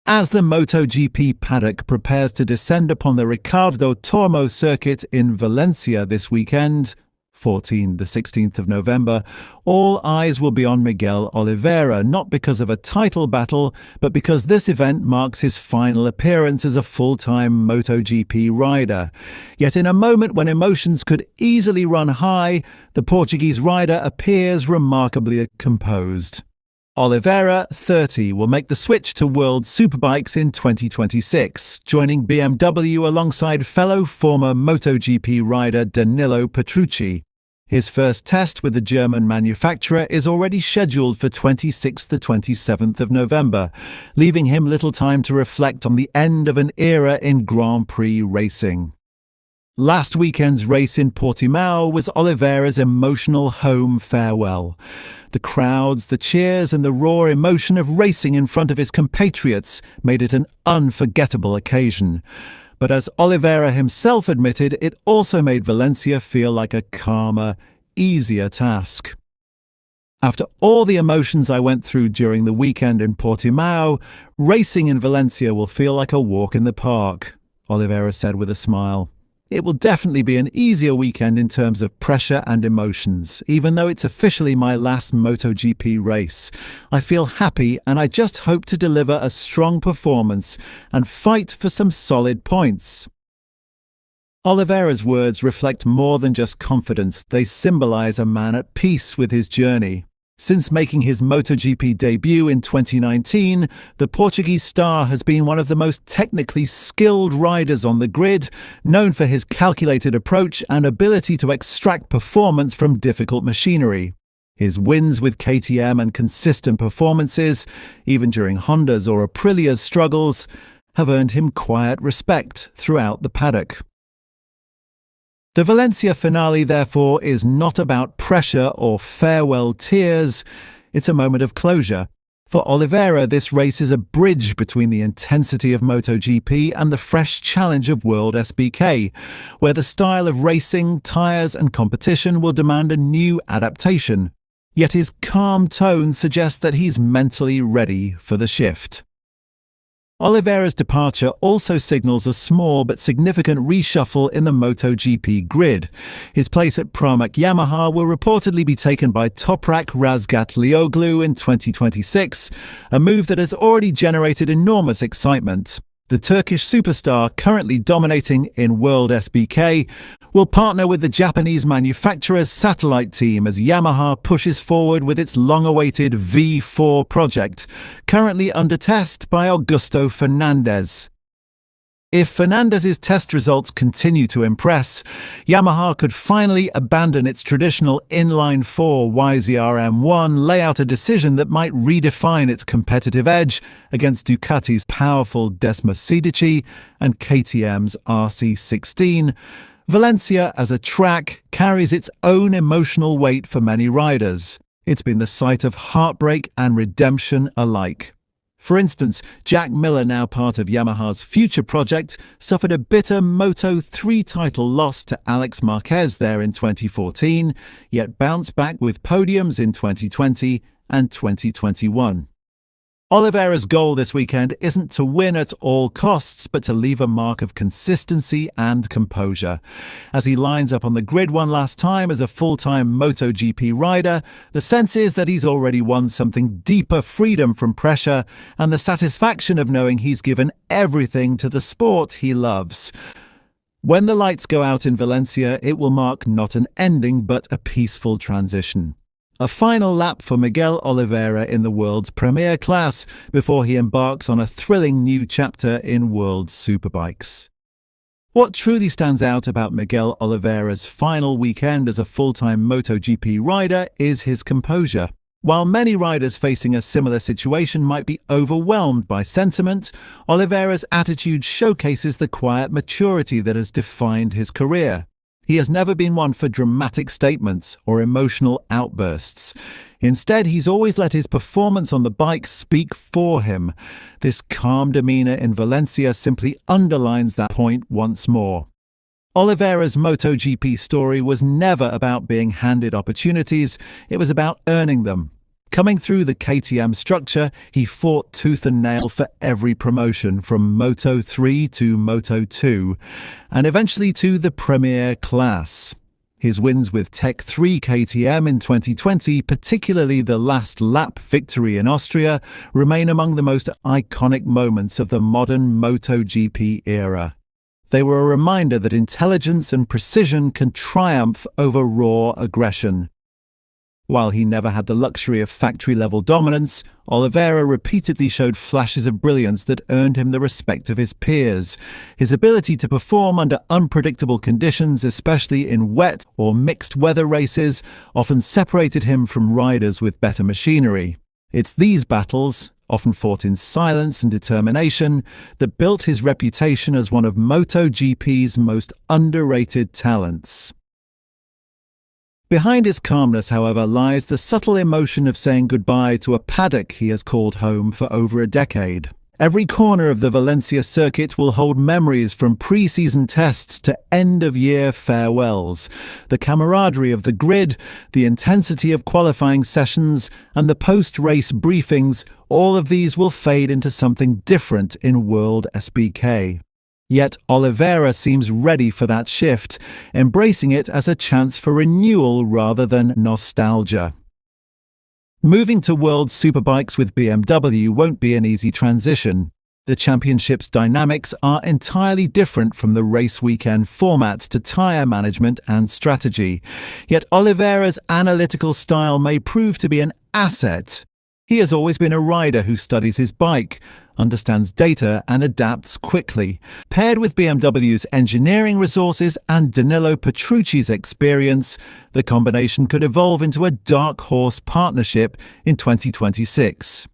As the MotoGP paddock prepares to descend upon the Ricardo Tormo circuit in Valencia this weekend, the 16th of November, all eyes will be on Miguel Oliveira, not because of a title battle, but because this event marks his final appearance as a full-time MotoGP rider. Yet in a moment when emotions could easily run high, the Portuguese rider appears remarkably composed. Oliveira, 30, will make the switch to World Superbikes in 2026, joining BMW alongside fellow former MotoGP rider Danilo Petrucci. His first test with the German manufacturer is already scheduled for 26th to 27th of November, leaving him little time to reflect on the end of an era in Grand Prix racing. Last weekend's race in Portimao was Oliveira's emotional home farewell. The crowds, the cheers and the raw emotion of racing in front of his compatriots made it an unforgettable occasion. But as Oliveira himself admitted, it also made Valencia feel like a calmer, easier task. After all the emotions I went through during the weekend in Portimao, racing in Valencia will feel like a walk in the park, Oliveira said with a smile. It will definitely be an easier weekend in terms of pressure and emotions, even though it's officially my last MotoGP race. I feel happy and I just hope to deliver a strong performance and fight for some solid points. Oliveira's words reflect more than just confidence. They symbolize a man at peace with his journey. Since making his MotoGP debut in 2019, the Portuguese star has been one of the most technically skilled riders on the grid, known for his calculated approach and ability to extract performance from difficult machinery. His wins with KTM and consistent performances, even during Honda's or Aprilia's struggles, have earned him quiet respect throughout the paddock. The Valencia Finale, therefore, is not about pressure or farewell tears. It's a moment of closure. For Oliveira, this race is a bridge between the intensity of MotoGP and the fresh challenge of WorldSBK, where the style of racing, tyres and competition will demand a new adaptation. Yet his calm tone suggests that he's mentally ready for the shift. Oliveira's departure also signals a small but significant reshuffle in the MotoGP grid. His place at Pramac Yamaha will reportedly be taken by Toprak Razgatlioglu in 2026, a move that has already generated enormous excitement. The Turkish superstar, currently dominating in WorldSBK, will partner with the Japanese manufacturer's satellite team as Yamaha pushes forward with its long-awaited V4 project, currently under test by Augusto Fernandez. If Fernandez's test results continue to impress, Yamaha could finally abandon its traditional inline-4 YZR-M1, lay out a decision that might redefine its competitive edge against Ducati's powerful Desmosedici and KTM's RC16. Valencia, as a track, carries its own emotional weight for many riders. It's been the site of heartbreak and redemption alike. For instance, Jack Miller, now part of Yamaha's future project, suffered a bitter Moto3 title loss to Alex Marquez there in 2014, yet bounced back with podiums in 2020 and 2021. Oliveira's goal this weekend isn't to win at all costs, but to leave a mark of consistency and composure. As he lines up on the grid one last time as a full-time MotoGP rider, the sense is that he's already won something deeper: freedom from pressure and the satisfaction of knowing he's given everything to the sport he loves. When the lights go out in Valencia, it will mark not an ending, but a peaceful transition. A final lap for Miguel Oliveira in the world's premier class before he embarks on a thrilling new chapter in World Superbikes. What truly stands out about Miguel Oliveira's final weekend as a full-time MotoGP rider is his composure. While many riders facing a similar situation might be overwhelmed by sentiment, Oliveira's attitude showcases the quiet maturity that has defined his career. He has never been one for dramatic statements or emotional outbursts. Instead, he's always let his performance on the bike speak for him. This calm demeanor in Valencia simply underlines that point once more. Oliveira's MotoGP story was never about being handed opportunities, it was about earning them. Coming through the KTM structure, he fought tooth and nail for every promotion from Moto3 to Moto2, and eventually to the Premier class. His wins with Tech 3 KTM in 2020, particularly the last lap victory in Austria, remain among the most iconic moments of the modern MotoGP era. They were a reminder that intelligence and precision can triumph over raw aggression. While he never had the luxury of factory-level dominance, Oliveira repeatedly showed flashes of brilliance that earned him the respect of his peers. His ability to perform under unpredictable conditions, especially in wet or mixed weather races, often separated him from riders with better machinery. It's these battles, often fought in silence and determination, that built his reputation as one of MotoGP's most underrated talents. Behind his calmness, however, lies the subtle emotion of saying goodbye to a paddock he has called home for over a decade. Every corner of the Valencia circuit will hold memories from pre-season tests to end-of-year farewells. The camaraderie of the grid, the intensity of qualifying sessions, and the post-race briefings, all of these will fade into something different in WorldSBK. Yet Oliveira seems ready for that shift, embracing it as a chance for renewal rather than nostalgia. Moving to World Superbikes with BMW won't be an easy transition. The championship's dynamics are entirely different from the race weekend format to tyre management and strategy. Yet Oliveira's analytical style may prove to be an asset. He has always been a rider who studies his bike, understands data and adapts quickly. Paired with BMW's engineering resources and Danilo Petrucci's experience, the combination could evolve into a dark horse partnership in 2026.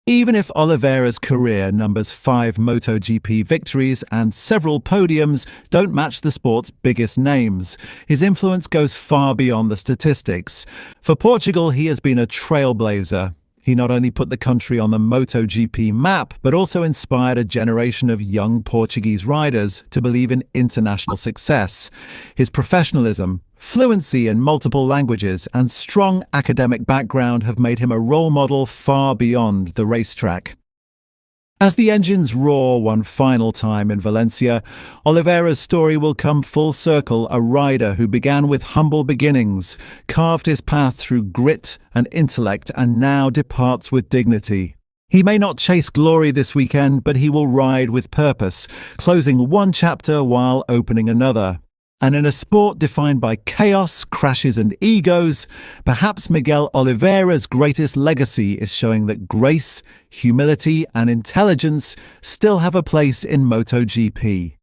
Even if Oliveira's career numbers 5 MotoGP victories and several podiums don't match the sport's biggest names, his influence goes far beyond the statistics. For Portugal, he has been a trailblazer. He not only put the country on the MotoGP map, but also inspired a generation of young Portuguese riders to believe in international success. His professionalism, fluency in multiple languages, and strong academic background have made him a role model far beyond the racetrack. As the engines roar one final time in Valencia, Oliveira's story will come full circle, a rider who began with humble beginnings, carved his path through grit and intellect, and now departs with dignity. He may not chase glory this weekend, but he will ride with purpose, closing one chapter while opening another. And in a sport defined by chaos, crashes and egos, perhaps Miguel Oliveira's greatest legacy is showing that grace, humility and intelligence still have a place in MotoGP.